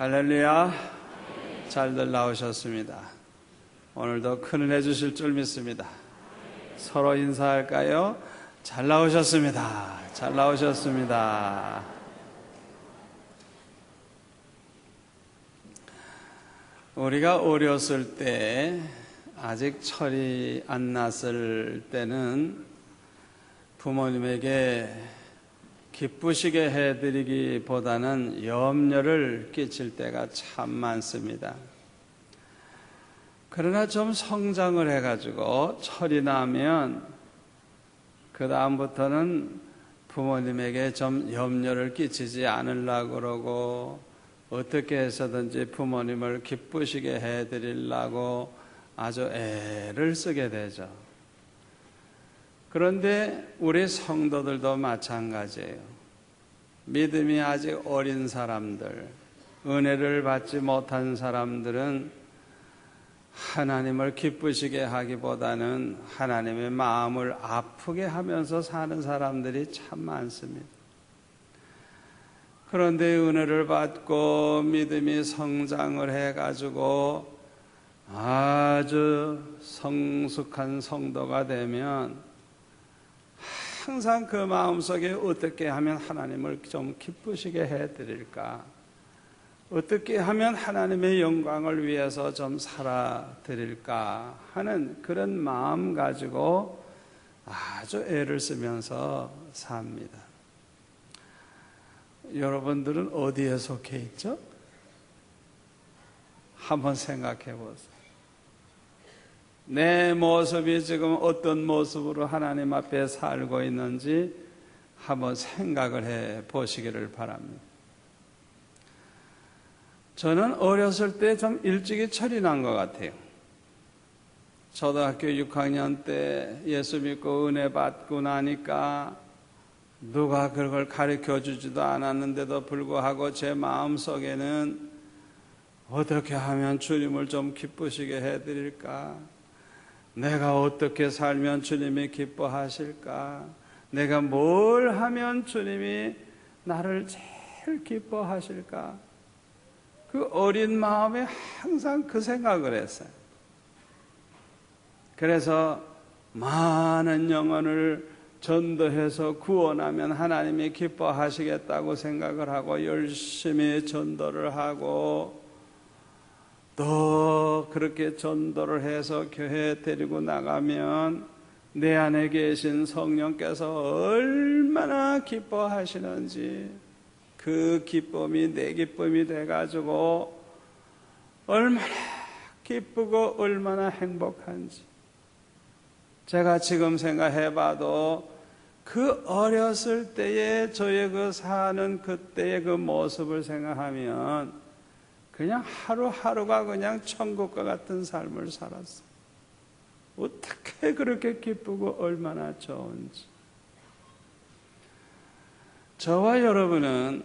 할렐루야. 잘들 나오셨습니다. 오늘도 큰 은혜 주실 줄 믿습니다. 서로 인사할까요? 잘 나오셨습니다. 잘 나오셨습니다. 우리가 어렸을 때, 아직 철이 안 났을 때는 부모님에게 기쁘시게 해드리기보다는 염려를 끼칠 때가 참 많습니다. 그러나 좀 성장을 해가지고 철이 나면 그 다음부터는 부모님에게 좀 염려를 끼치지 않으려고 그러고 어떻게 해서든지 부모님을 기쁘시게 해드리려고 아주 애를 쓰게 되죠. 그런데 우리 성도들도 마찬가지예요. 믿음이 아직 어린 사람들, 은혜를 받지 못한 사람들은 하나님을 기쁘시게 하기보다는 하나님의 마음을 아프게 하면서 사는 사람들이 참 많습니다. 그런데 은혜를 받고 믿음이 성장을 해가지고 아주 성숙한 성도가 되면 항상 그 마음속에 어떻게 하면 하나님을 좀 기쁘시게 해드릴까, 어떻게 하면 하나님의 영광을 위해서 좀 살아드릴까 하는 그런 마음 가지고 아주 애를 쓰면서 삽니다. 여러분들은 어디에 속해 있죠? 한번 생각해 보세요. 내 모습이 지금 어떤 모습으로 하나님 앞에 살고 있는지 한번 생각을 해 보시기를 바랍니다. 저는 어렸을 때 좀 일찍이 철이 난 것 같아요. 초등학교 6학년 때 예수 믿고 은혜 받고 나니까 누가 그걸 가르쳐 주지도 않았는데도 불구하고 제 마음속에는 어떻게 하면 주님을 좀 기쁘시게 해드릴까? 내가 어떻게 살면 주님이 기뻐하실까? 내가 뭘 하면 주님이 나를 제일 기뻐하실까? 그 어린 마음에 항상 그 생각을 했어요. 그래서 많은 영혼을 전도해서 구원하면 하나님이 기뻐하시겠다고 생각을 하고 열심히 전도를 하고 또 그렇게 전도를 해서 교회에 데리고 나가면 내 안에 계신 성령께서 얼마나 기뻐하시는지 그 기쁨이 내 기쁨이 돼가지고 얼마나 기쁘고 얼마나 행복한지 제가 지금 생각해봐도 그 어렸을 때의 저의 그 사는 그때의 그 모습을 생각하면 그냥 하루하루가 그냥 천국과 같은 삶을 살았어요. 어떻게 그렇게 기쁘고 얼마나 좋은지. 저와 여러분은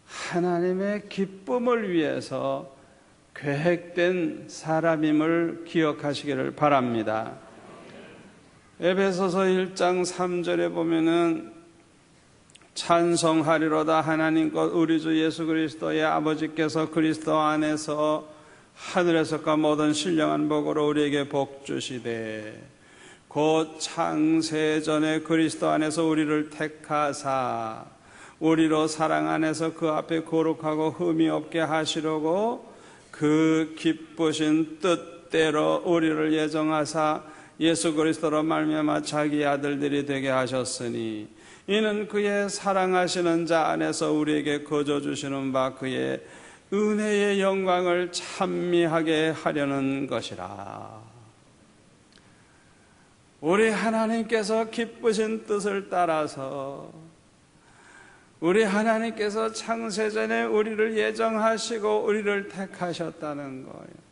하나님의 기쁨을 위해서 계획된 사람임을 기억하시기를 바랍니다. 에베소서 1장 3절에 보면은 찬송하리로다 하나님 것 우리 주 예수 그리스도의 아버지께서 그리스도 안에서 하늘에서까 모든 신령한 복으로 우리에게 복 주시되 곧 창세전에 그리스도 안에서 우리를 택하사 우리로 사랑 안에서 그 앞에 거룩하고 흠이 없게 하시려고 그 기쁘신 뜻대로 우리를 예정하사 예수 그리스도로 말미암아 자기 아들들이 되게 하셨으니 이는 그의 사랑하시는 자 안에서 우리에게 거저 주시는 바 그의 은혜의 영광을 찬미하게 하려는 것이라. 우리 하나님께서 기쁘신 뜻을 따라서 우리 하나님께서 창세전에 우리를 예정하시고 우리를 택하셨다는 거예요.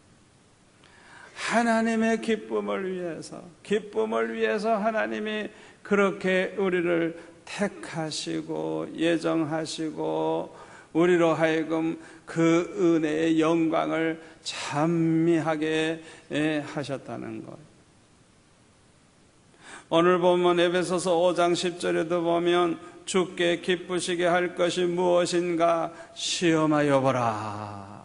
하나님의 기쁨을 위해서 하나님이 그렇게 우리를 택하시고 예정하시고 우리로 하여금 그 은혜의 영광을 찬미하게 하셨다는 것. 오늘 보면 에베소서 5장 10절에도 보면 주께 기쁘시게 할 것이 무엇인가 시험하여 보라.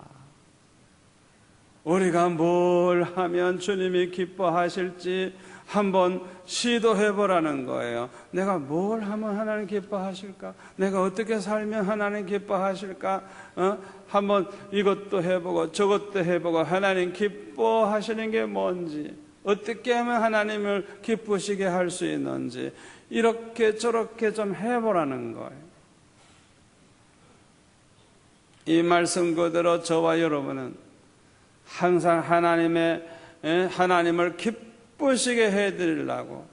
우리가 뭘 하면 주님이 기뻐하실지 한번 시도해 보라는 거예요. 내가 뭘 하면 하나님 기뻐하실까? 내가 어떻게 살면 하나님 기뻐하실까? 한번 이것도 해보고 저것도 해보고 하나님 기뻐하시는 게 뭔지, 어떻게 하면 하나님을 기쁘시게 할 수 있는지 이렇게 저렇게 좀 해보라는 거예요. 이 말씀 그대로 저와 여러분은 항상 하나님을 기쁘시게 해드리려고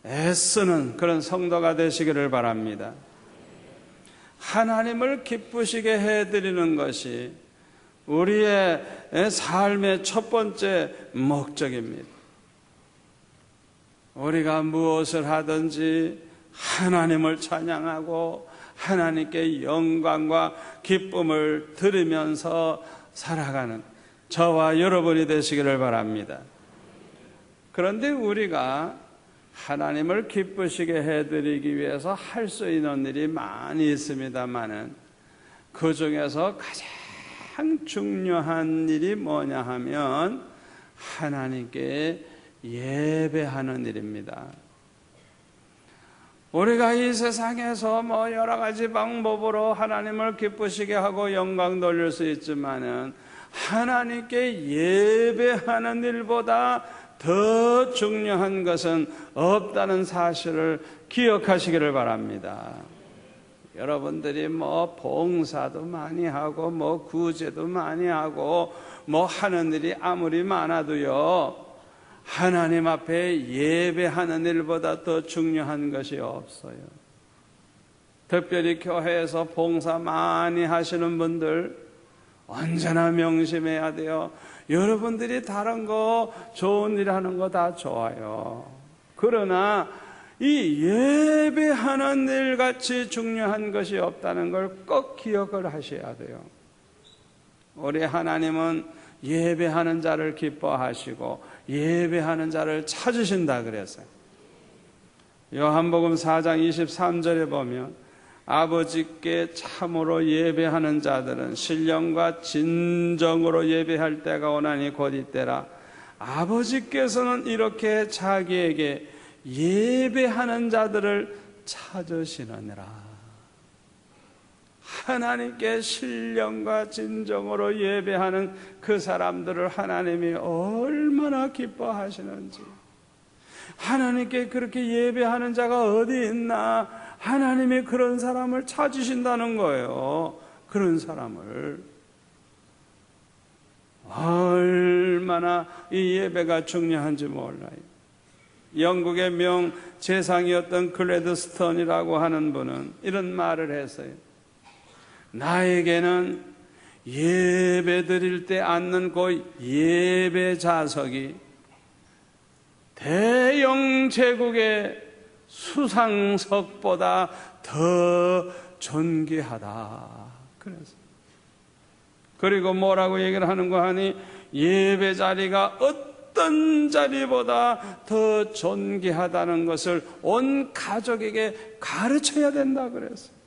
애쓰는 그런 성도가 되시기를 바랍니다. 하나님을 기쁘시게 해드리는 것이 우리의 삶의 첫 번째 목적입니다. 우리가 무엇을 하든지 하나님을 찬양하고 하나님께 영광과 기쁨을 드리면서 살아가는 저와 여러분이 되시기를 바랍니다. 그런데 우리가 하나님을 기쁘시게 해드리기 위해서 할 수 있는 일이 많이 있습니다만은 그 중에서 가장 중요한 일이 뭐냐 하면 하나님께 예배하는 일입니다. 우리가 이 세상에서 여러 가지 방법으로 하나님을 기쁘시게 하고 영광 돌릴 수 있지만은 하나님께 예배하는 일보다 더 중요한 것은 없다는 사실을 기억하시기를 바랍니다. 여러분들이 봉사도 많이 하고 구제도 많이 하고 하는 일이 아무리 많아도요, 하나님 앞에 예배하는 일보다 더 중요한 것이 없어요. 특별히 교회에서 봉사 많이 하시는 분들 언제나 명심해야 돼요. 여러분들이 다른 거 좋은 일 하는 거 다 좋아요. 그러나 이 예배하는 일 같이 중요한 것이 없다는 걸 꼭 기억을 하셔야 돼요. 우리 하나님은 예배하는 자를 기뻐하시고 예배하는 자를 찾으신다 그랬어요. 요한복음 4장 23절에 보면 아버지께 참으로 예배하는 자들은 신령과 진정으로 예배할 때가 오나니 곧 이때라. 아버지께서는 이렇게 자기에게 예배하는 자들을 찾으시느니라. 하나님께 신령과 진정으로 예배하는 그 사람들을 하나님이 얼마나 기뻐하시는지, 하나님께 그렇게 예배하는 자가 어디 있나, 하나님이 그런 사람을 찾으신다는 거예요. 그런 사람을. 얼마나 이 예배가 중요한지 몰라요. 영국의 명재상이었던 글래드스톤이라고 하는 분은 이런 말을 했어요. 나에게는 예배 드릴 때 앉는 그 예배 좌석이 대영 제국의 수상석보다 더 존귀하다. 그리고 뭐라고 얘기를 하는가 하니 예배 자리가 어떤 자리보다 더 존귀하다는 것을 온 가족에게 가르쳐야 된다 그랬어요.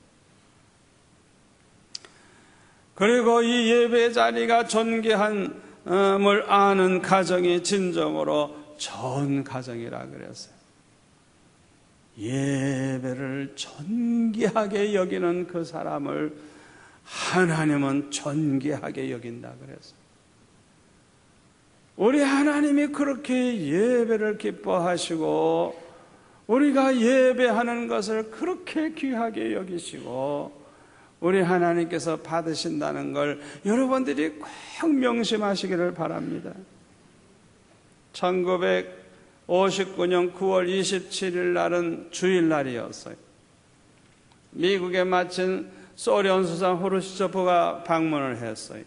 그리고 이 예배 자리가 존귀함을 아는 가정이 진정으로 좋은 가정이라 그랬어요. 예배를 존귀하게 여기는 그 사람을 하나님은 존귀하게 여긴다 그랬어요. 우리 하나님이 그렇게 예배를 기뻐하시고 우리가 예배하는 것을 그렇게 귀하게 여기시고 우리 하나님께서 받으신다는 걸 여러분들이 꼭 명심하시기를 바랍니다. 1959년 9월 27일 날은 주일날이었어요. 미국에 마친 소련 수상 후르시초프가 방문을 했어요.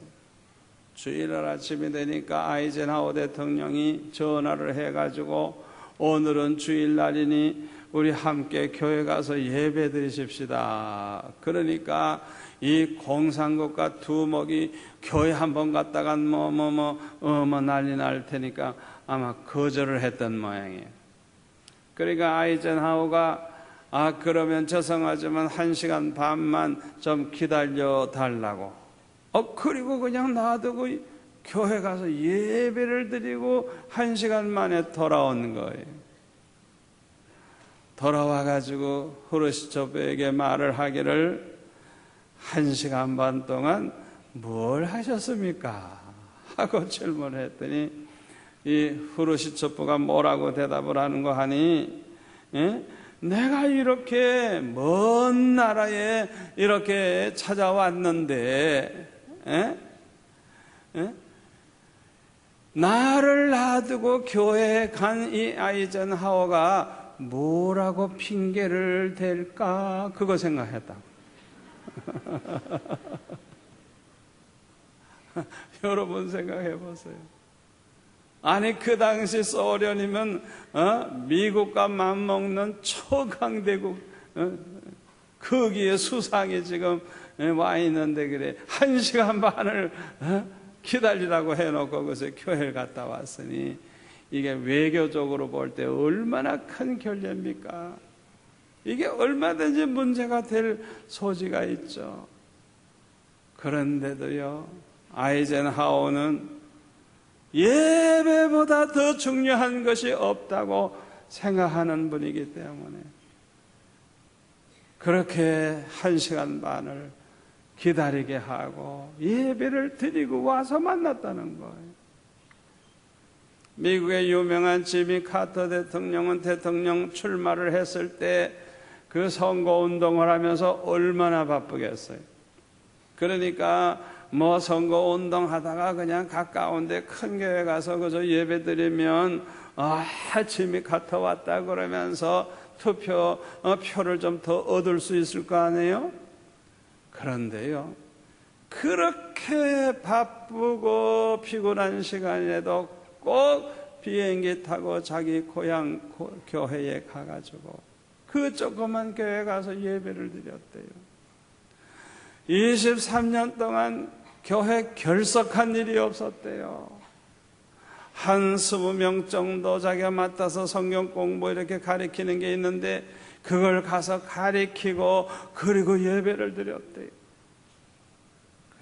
주일날 아침이 되니까 아이젠하워 대통령이 전화를 해가지고 오늘은 주일날이니 우리 함께 교회 가서 예배 드리십시다. 그러니까 이 공산국가 두목이 교회 한번 갔다가 난리 날 테니까 아마 거절을 했던 모양이에요. 그러니까 아이젠하워가 그러면 죄송하지만 1시간 반만 좀 기다려 달라고. 그리고 그냥 놔두고 교회 가서 예배를 드리고 1시간 만에 돌아오는 거예요. 돌아와가지고 후르시초프에게 말을 하기를 1시간 반 동안 뭘 하셨습니까? 하고 질문을 했더니 이 후르시초프가 뭐라고 대답을 하는 거 하니, 내가 이렇게 먼 나라에 이렇게 찾아왔는데 나를 놔두고 교회에 간 이 아이젠하워가 뭐라고 핑계를 댈까? 그거 생각했다고. 여러분 생각해 보세요. 아니 그 당시 소련이면 미국과 맞먹는 초강대국, 거기에 수상이 지금 와 있는데 그래 1시간 반을 기다리라고 해놓고 거기서 교회를 갔다 왔으니 이게 외교적으로 볼 때 얼마나 큰 결례입니까? 이게 얼마든지 문제가 될 소지가 있죠. 그런데도요, 아이젠하워는 예배보다 더 중요한 것이 없다고 생각하는 분이기 때문에 그렇게 1시간 반을 기다리게 하고 예배를 드리고 와서 만났다는 거예요. 미국의 유명한 지미 카터 대통령은 대통령 출마를 했을 때 그 선거운동을 하면서 얼마나 바쁘겠어요. 그러니까 뭐 선거운동 하다가 그냥 가까운데 큰 교회 가서 그저 예배 드리면 지미 카터 왔다 그러면서 표를 좀 더 얻을 수 있을 거 아니에요? 그런데요, 그렇게 바쁘고 피곤한 시간에도 꼭 비행기 타고 자기 고향 교회에 가가지고 그 조그만 교회에 가서 예배를 드렸대요. 23년 동안 교회 결석한 일이 없었대요. 한 20명 정도 자기가 맡아서 성경 공부 이렇게 가르치는 게 있는데 그걸 가서 가르치고 그리고 예배를 드렸대요.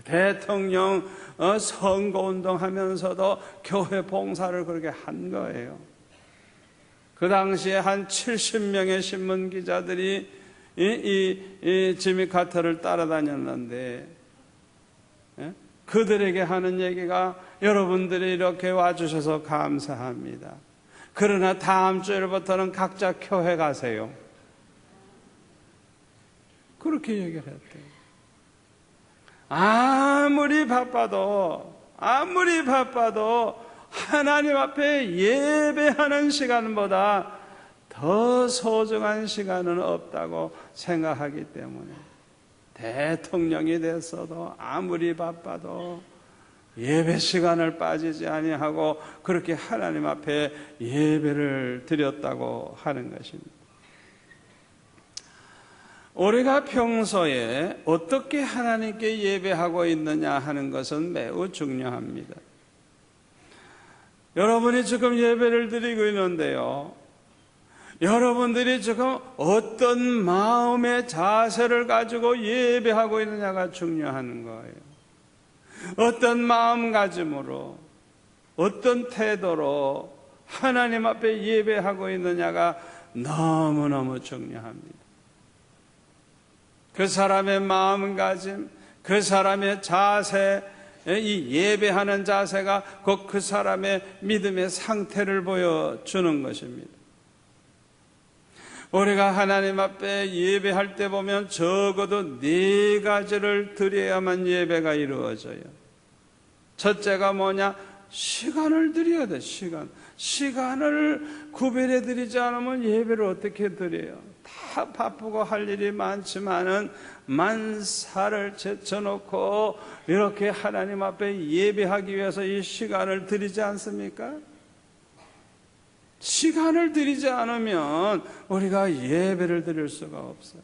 대통령 선거운동 하면서도 교회 봉사를 그렇게 한 거예요. 그 당시에 한 70명의 신문 기자들이 이 지미 카터를 따라다녔는데 그들에게 하는 얘기가 여러분들이 이렇게 와주셔서 감사합니다. 그러나 다음 주일부터는 각자 교회 가세요. 그렇게 얘기를 했대요. 아무리 바빠도 하나님 앞에 예배하는 시간보다 더 소중한 시간은 없다고 생각하기 때문에 대통령이 됐어도 아무리 바빠도 예배 시간을 빠지지 아니하고 그렇게 하나님 앞에 예배를 드렸다고 하는 것입니다. 우리가 평소에 어떻게 하나님께 예배하고 있느냐 하는 것은 매우 중요합니다. 여러분이 지금 예배를 드리고 있는데요, 여러분들이 지금 어떤 마음의 자세를 가지고 예배하고 있느냐가 중요한 거예요. 어떤 마음가짐으로, 어떤 태도로 하나님 앞에 예배하고 있느냐가 너무너무 중요합니다. 그 사람의 마음가짐, 그 사람의 자세, 이 예배하는 자세가 곧 그 사람의 믿음의 상태를 보여주는 것입니다. 우리가 하나님 앞에 예배할 때 보면 적어도 4가지를 드려야만 예배가 이루어져요. 첫째가 뭐냐? 시간을 드려야 돼. 시간을 구별해 드리지 않으면 예배를 어떻게 드려요? 다 바쁘고 할 일이 많지만은 만사를 제쳐놓고 이렇게 하나님 앞에 예배하기 위해서 이 시간을 드리지 않습니까? 시간을 드리지 않으면 우리가 예배를 드릴 수가 없어요.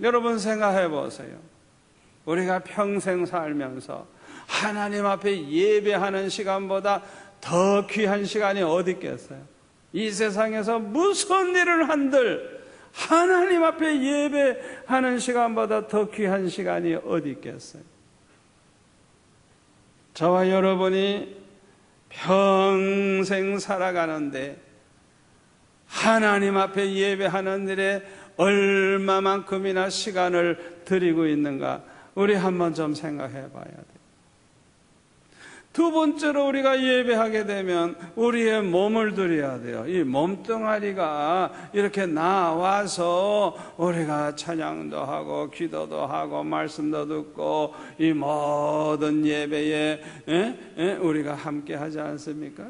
여러분 생각해 보세요. 우리가 평생 살면서 하나님 앞에 예배하는 시간보다 더 귀한 시간이 어디 있겠어요? 이 세상에서 무슨 일을 한들 하나님 앞에 예배하는 시간보다 더 귀한 시간이 어디 있겠어요? 저와 여러분이 평생 살아가는데 하나님 앞에 예배하는 일에 얼마만큼이나 시간을 들이고 있는가, 우리 한번 좀 생각해 봐야 돼요. 두 번째로 우리가 예배하게 되면 우리의 몸을 드려야 돼요. 이 몸뚱아리가 이렇게 나와서 우리가 찬양도 하고 기도도 하고 말씀도 듣고 이 모든 예배에 우리가 함께 하지 않습니까?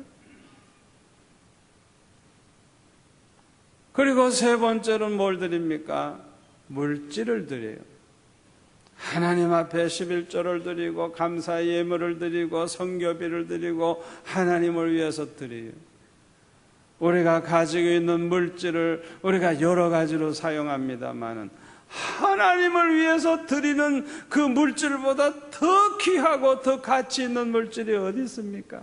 그리고 세 번째로는 뭘 드립니까? 물질을 드려요. 하나님 앞에 11조를 드리고 감사 예물을 드리고 성교비를 드리고 하나님을 위해서 드려요. 우리가 가지고 있는 물질을 우리가 여러 가지로 사용합니다마는 하나님을 위해서 드리는 그 물질보다 더 귀하고 더 가치 있는 물질이 어디 있습니까?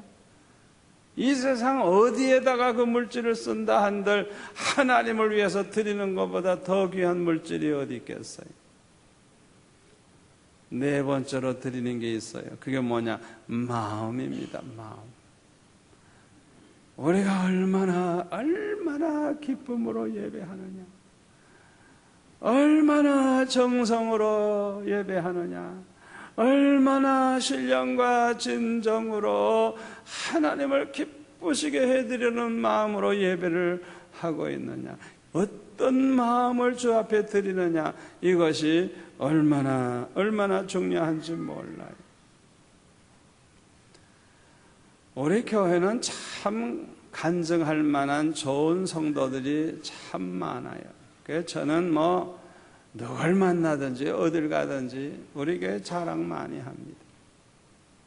이 세상 어디에다가 그 물질을 쓴다 한들 하나님을 위해서 드리는 것보다 더 귀한 물질이 어디 있겠어요? 네 번째로 드리는 게 있어요. 그게 뭐냐? 마음입니다. 마음. 우리가 얼마나 기쁨으로 예배하느냐, 얼마나 정성으로 예배하느냐, 얼마나 신령과 진정으로 하나님을 기쁘시게 해드리는 마음으로 예배를 하고 있느냐, 어떤 마음을 주 앞에 드리느냐, 이것이 얼마나 중요한지 몰라요. 우리 교회는 참 간증할 만한 좋은 성도들이 참 많아요. 그래서 저는 누굴 만나든지 어딜 가든지 우리 교회 자랑 많이 합니다.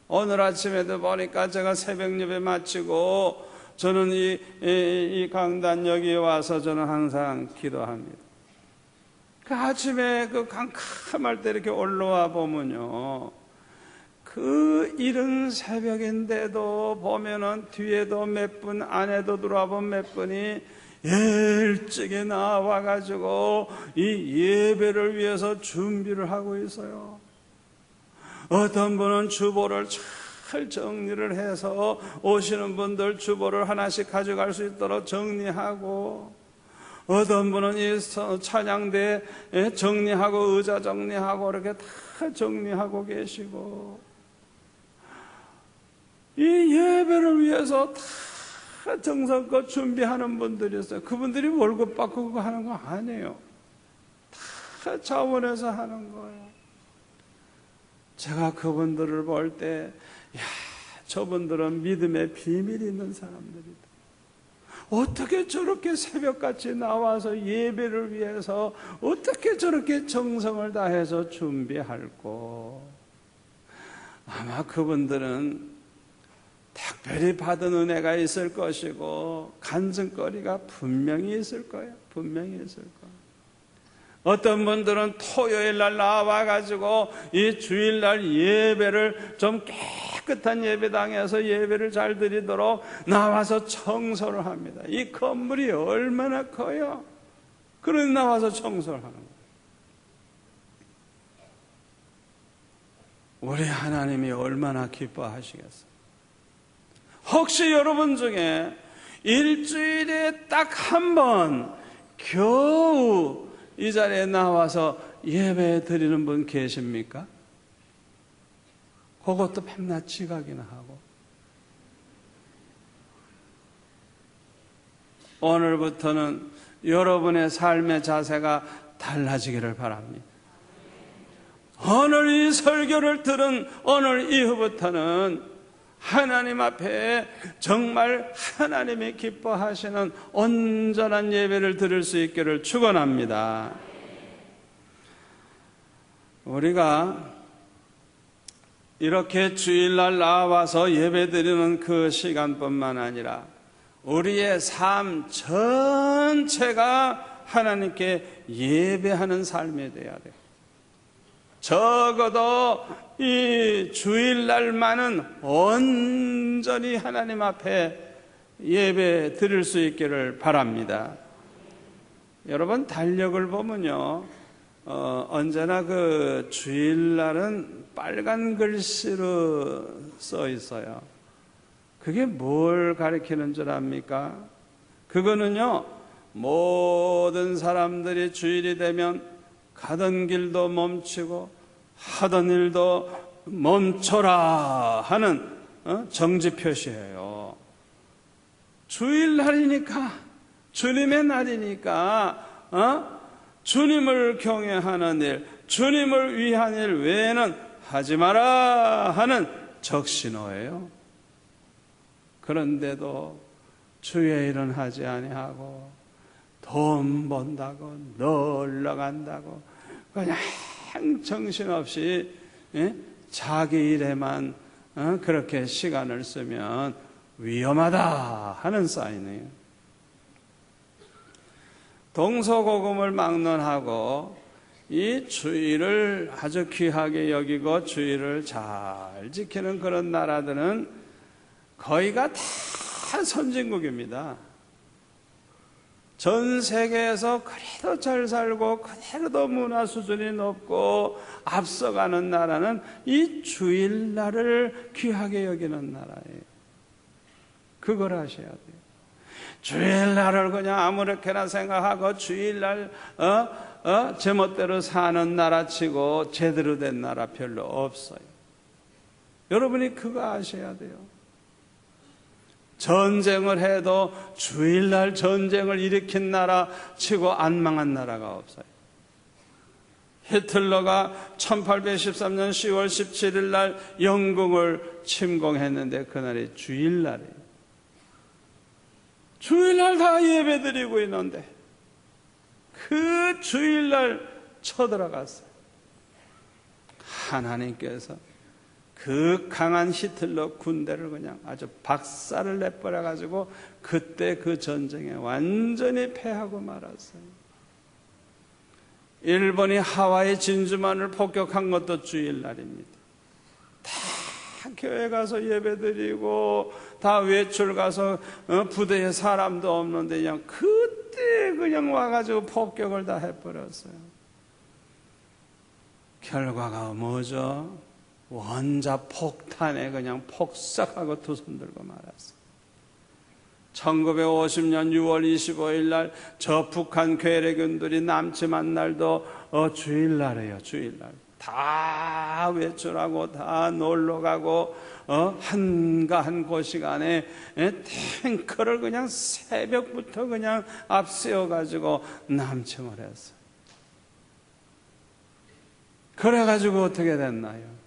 오늘 아침에도 보니까 제가 새벽 예배 마치고 저는 이 강단역에 와서 저는 항상 기도합니다. 그 아침에 그 캄캄할 때 이렇게 올라와 보면요, 그 이른 새벽인데도 보면은 뒤에도 몇 분, 안에도 들어와 보면 몇 분이 일찍이 나와가지고 이 예배를 위해서 준비를 하고 있어요. 어떤 분은 주보를 잘 정리를 해서 오시는 분들 주보를 하나씩 가져갈 수 있도록 정리하고, 어떤 분은 이 찬양대 정리하고 의자 정리하고 이렇게 다 정리하고 계시고, 이 예배를 위해서 다 정성껏 준비하는 분들이 있어요. 그분들이 월급 받고 그거 하는 거 아니에요. 다 자원해서 하는 거예요. 제가 그분들을 볼 때, 저분들은 믿음의 비밀이 있는 사람들이다. 어떻게 저렇게 새벽같이 나와서 예배를 위해서 어떻게 저렇게 정성을 다해서 준비할꼬. 아마 그분들은 특별히 받은 은혜가 있을 것이고 간증거리가 분명히 있을 거예요. 분명히 있을 거예요. 어떤 분들은 토요일 날 나와가지고 이 주일날 예배를 좀 깨끗한 예배당에서 예배를 잘 드리도록 나와서 청소를 합니다. 이 건물이 얼마나 커요. 그러니 나와서 청소를 하는 거예요. 우리 하나님이 얼마나 기뻐하시겠어요. 혹시 여러분 중에 일주일에 딱 한 번 겨우 이 자리에 나와서 예배 드리는 분 계십니까? 그것도 밤낮 지각이나 하고. 오늘부터는 여러분의 삶의 자세가 달라지기를 바랍니다. 오늘 이 설교를 들은 오늘 이후부터는 하나님 앞에 정말 하나님이 기뻐하시는 온전한 예배를 드릴 수 있기를 축원합니다. 우리가 이렇게 주일날 나와서 예배드리는 그 시간뿐만 아니라 우리의 삶 전체가 하나님께 예배하는 삶이 되어야 돼요. 적어도 이 주일날만은 온전히 하나님 앞에 예배 드릴 수 있기를 바랍니다. 여러분 달력을 보면요, 언제나 그 주일날은 빨간 글씨로 써 있어요. 그게 뭘 가리키는 줄 압니까? 그거는요, 모든 사람들이 주일이 되면 가던 길도 멈추고 하던 일도 멈춰라 하는 정지 표시예요. 주일날이니까, 주님의 날이니까 주님을 경외하는 일, 주님을 위한 일 외에는 하지 마라 하는 적신호예요. 그런데도 주의 일은 하지 아니하고 돈 번다고 놀러 간다고 그냥 정신없이 자기 일에만 그렇게 시간을 쓰면 위험하다 하는 사인이에요. 동서고금을 막론하고 이 주일을 아주 귀하게 여기고 주일을 잘 지키는 그런 나라들은 거의가 다 선진국입니다. 전 세계에서 그래도 잘 살고 그래도 문화 수준이 높고 앞서가는 나라는 이 주일날을 귀하게 여기는 나라예요. 그걸 아셔야 돼요. 주일날을 그냥 아무렇게나 생각하고 주일날 제멋대로 사는 나라치고 제대로 된 나라 별로 없어요. 여러분이 그거 아셔야 돼요. 전쟁을 해도 주일날 전쟁을 일으킨 나라 치고 안 망한 나라가 없어요. 히틀러가 1813년 10월 17일 날 영국을 침공했는데 그날이 주일날이에요. 주일날 다 예배드리고 있는데 그 주일날 쳐들어갔어요. 하나님께서 그 강한 히틀러 군대를 그냥 아주 박살을 내버려가지고 그때 그 전쟁에 완전히 패하고 말았어요. 일본이 하와이 진주만을 폭격한 것도 주일날입니다. 다 교회 가서 예배드리고 다 외출 가서 부대에 사람도 없는데 그냥 그때 그냥 와가지고 폭격을 다 해버렸어요. 결과가 뭐죠? 원자폭탄에 그냥 폭삭하고 두 손 들고 말았어요. 1950년 6월 25일 날 저 북한 괴뢰군들이 남침한 날도 주일날이에요. 주일날 다 외출하고 다 놀러가고 한가한 그 시간에 탱크를 그냥 새벽부터 그냥 앞세워가지고 남침을 했어요. 그래가지고 어떻게 됐나요?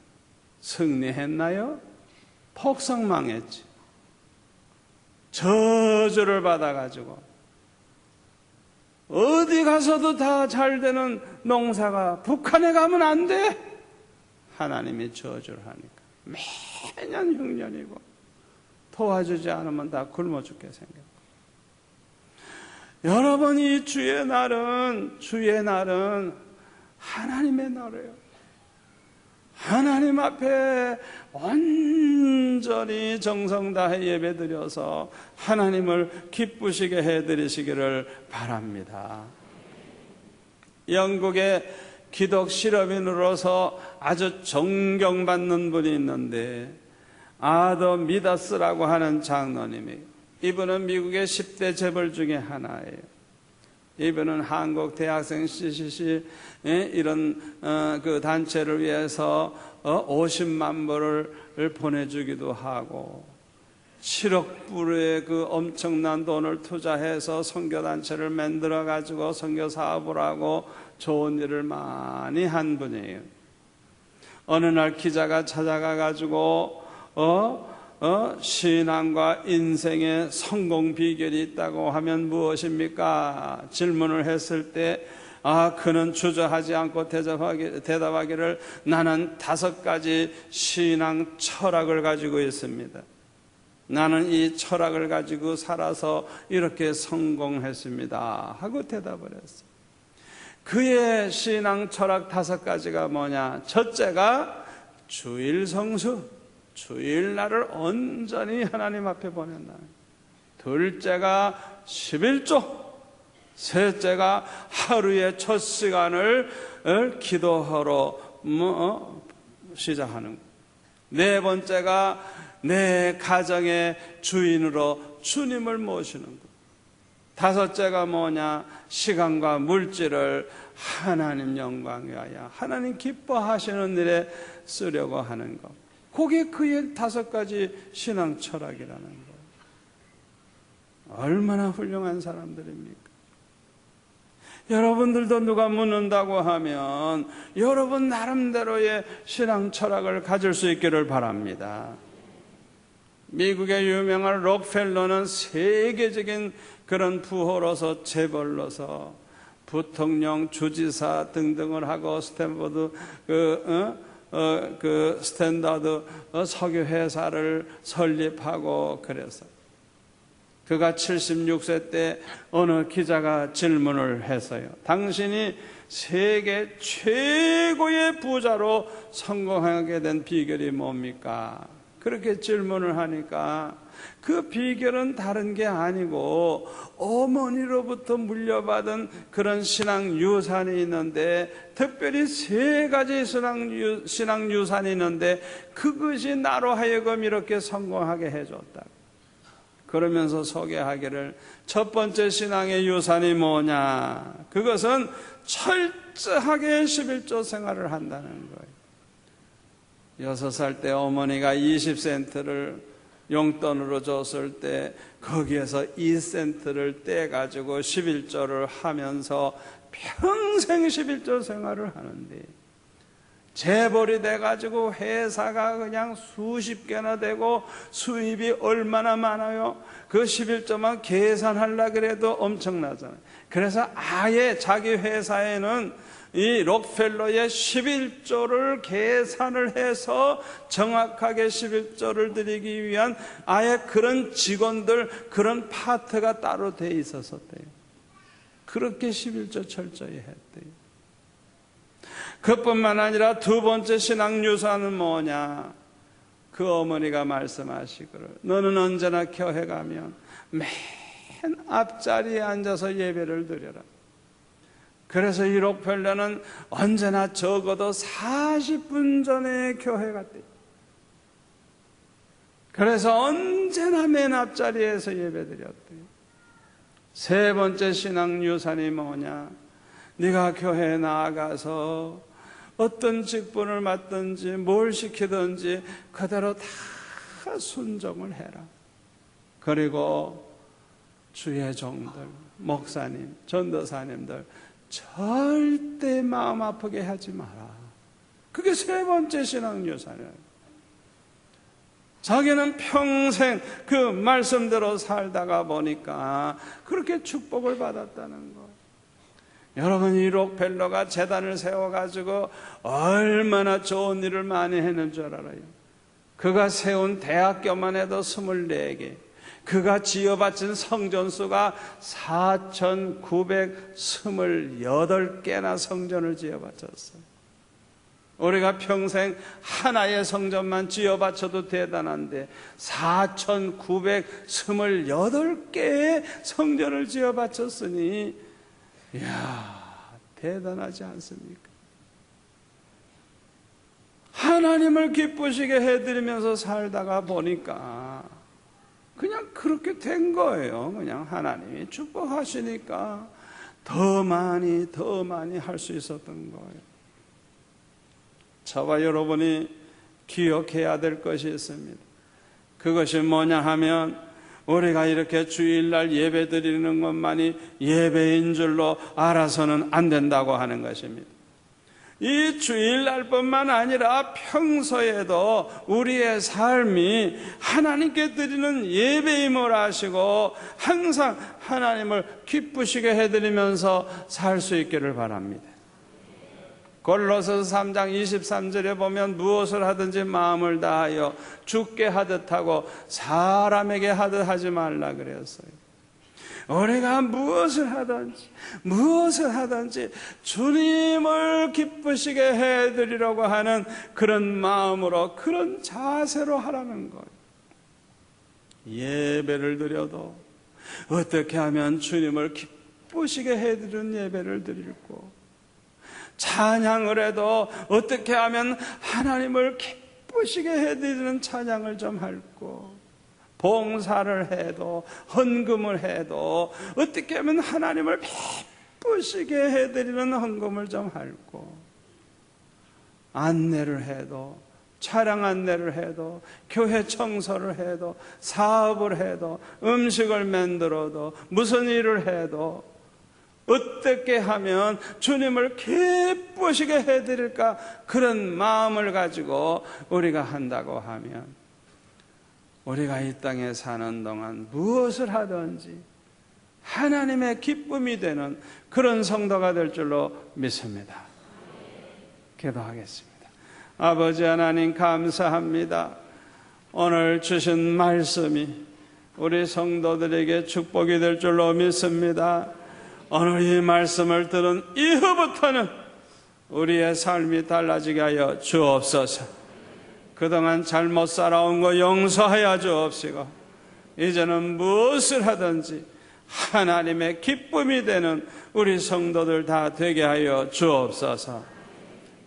승리했나요? 폭삭망했지. 저주를 받아가지고 어디 가서도 다 잘 되는 농사가 북한에 가면 안 돼. 하나님이 저주를 하니까 매년 흉년이고 도와주지 않으면 다 굶어 죽게 생겼고. 여러분, 이 주의 날은 하나님의 날이에요. 하나님 앞에 온전히 정성 다해 예배드려서 하나님을 기쁘시게 해드리시기를 바랍니다. 영국의 기독 실업인으로서 아주 존경받는 분이 있는데 아더 미다스라고 하는 장로님이, 이분은 미국의 10대 재벌 중에 하나예요. 이분은 한국 대학생 CCC 이런 그 단체를 위해서 50만 불을 보내주기도 하고 7억 불의 그 엄청난 돈을 투자해서 선교단체를 만들어 가지고 선교 사업을 하고 좋은 일을 많이 한 분이에요. 어느 날 기자가 찾아가 가지고 신앙과 인생의 성공 비결이 있다고 하면 무엇입니까? 질문을 했을 때 그는 주저하지 않고 대답하기를 나는 5가지 신앙 철학을 가지고 있습니다. 나는 이 철학을 가지고 살아서 이렇게 성공했습니다 하고 대답을 했어요. 그의 신앙 철학 5가지가 뭐냐? 첫째가 주일 성수, 주일날을 온전히 하나님 앞에 보낸다. 둘째가 11조, 셋째가 하루의 첫 시간을 기도하러 시작하는 것. 네 번째가 내 가정의 주인으로 주님을 모시는 것. 다섯째가 뭐냐? 시간과 물질을 하나님 영광 위하여 하나님 기뻐하시는 일에 쓰려고 하는 것. 그게 그의 다섯 가지 신앙 철학이라는 거예요. 얼마나 훌륭한 사람들입니까? 여러분들도 누가 묻는다고 하면 여러분 나름대로의 신앙 철학을 가질 수 있기를 바랍니다. 미국의 유명한 록펠러는 세계적인 그런 부호로서 재벌로서 부통령, 주지사 등등을 하고 스탠퍼드 스탠다드 석유 회사를 설립하고 그래서 그가 76세 때 어느 기자가 질문을 했어요. 당신이 세계 최고의 부자로 성공하게 된 비결이 뭡니까? 그렇게 질문을 하니까 그 비결은 다른 게 아니고 어머니로부터 물려받은 그런 신앙 유산이 있는데, 특별히 세 가지 신앙 유산이 있는데 그것이 나로 하여금 이렇게 성공하게 해줬다. 그러면서 소개하기를, 첫 번째 신앙의 유산이 뭐냐? 그것은 철저하게 11조 생활을 한다는 거예요. 6살 때 어머니가 20센트를 용돈으로 줬을 때 거기에서 2센트를 떼가지고 11조를 하면서 평생 11조 생활을 하는데, 재벌이 돼가지고 회사가 그냥 수십 개나 되고 수입이 얼마나 많아요. 그 11조만 계산하려고 그래도 엄청나잖아요. 그래서 아예 자기 회사에는 이 록펠러의 11조를 계산을 해서 정확하게 11조를 드리기 위한 아예 그런 직원들, 그런 파트가 따로 돼 있었대요. 그렇게 11조 철저히 했대요. 그뿐만 아니라 두 번째 신앙 유산은 뭐냐? 그 어머니가 말씀하시기를, 너는 언제나 교회 가면 맨 앞자리에 앉아서 예배를 드려라. 그래서 이 록펠러는 언제나 적어도 40분 전에 교회 갔대요. 그래서 언제나 맨 앞자리에서 예배 드렸대요. 세 번째 신앙 유산이 뭐냐? 네가 교회에 나아가서 어떤 직분을 맡든지 뭘 시키든지 그대로 다 순종을 해라. 그리고 주의 종들, 목사님, 전도사님들 절대 마음 아프게 하지 마라. 그게 세 번째 신앙 유산이에요. 자기는 평생 그 말씀대로 살다가 보니까 그렇게 축복을 받았다는 거. 여러분, 이 록펠러가 재단을 세워가지고 얼마나 좋은 일을 많이 했는 줄 알아요. 그가 세운 대학교만 해도 24개, 그가 지어바친 성전수가 4,928개나 성전을 지어바쳤어요. 우리가 평생 하나의 성전만 지어바쳐도 대단한데 4,928개의 성전을 지어바쳤으니 이야, 대단하지 않습니까? 하나님을 기쁘시게 해드리면서 살다가 보니까 그냥 그렇게 된 거예요. 그냥 하나님이 축복하시니까 더 많이 할 수 있었던 거예요. 저와 여러분이 기억해야 될 것이 있습니다. 그것이 뭐냐 하면, 우리가 이렇게 주일날 예배 드리는 것만이 예배인 줄로 알아서는 안 된다고 하는 것입니다. 이 주일날뿐만 아니라 평소에도 우리의 삶이 하나님께 드리는 예배임을 아시고 항상 하나님을 기쁘시게 해드리면서 살 수 있기를 바랍니다. 골로새서 3장 23절에 보면 무엇을 하든지 마음을 다하여 주께 하듯 하고 사람에게 하듯 하지 말라 그랬어요. 우리가 무엇을 하든지 주님을 기쁘시게 해드리려고 하는 그런 마음으로, 그런 자세로 하라는 거예요. 예배를 드려도 어떻게 하면 주님을 기쁘시게 해드리는 예배를 드릴고, 찬양을 해도 어떻게 하면 하나님을 기쁘시게 해드리는 찬양을 좀 할고, 봉사를 해도 헌금을 해도 어떻게 하면 하나님을 기쁘시게 해드리는 헌금을 좀 할고, 안내를 해도, 차량 안내를 해도, 교회 청소를 해도, 사업을 해도, 음식을 만들어도, 무슨 일을 해도 어떻게 하면 주님을 기쁘시게 해드릴까, 그런 마음을 가지고 우리가 한다고 하면 우리가 이 땅에 사는 동안 무엇을 하든지 하나님의 기쁨이 되는 그런 성도가 될 줄로 믿습니다. 기도하겠습니다. 아버지 하나님, 감사합니다. 오늘 주신 말씀이 우리 성도들에게 축복이 될 줄로 믿습니다. 오늘 이 말씀을 들은 이후부터는 우리의 삶이 달라지게 하여 주옵소서. 그동안 잘못 살아온 거 용서하여 주옵시고, 이제는 무엇을 하든지 하나님의 기쁨이 되는 우리 성도들 다 되게 하여 주옵소서.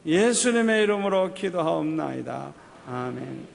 예수님의 이름으로 기도하옵나이다. 아멘.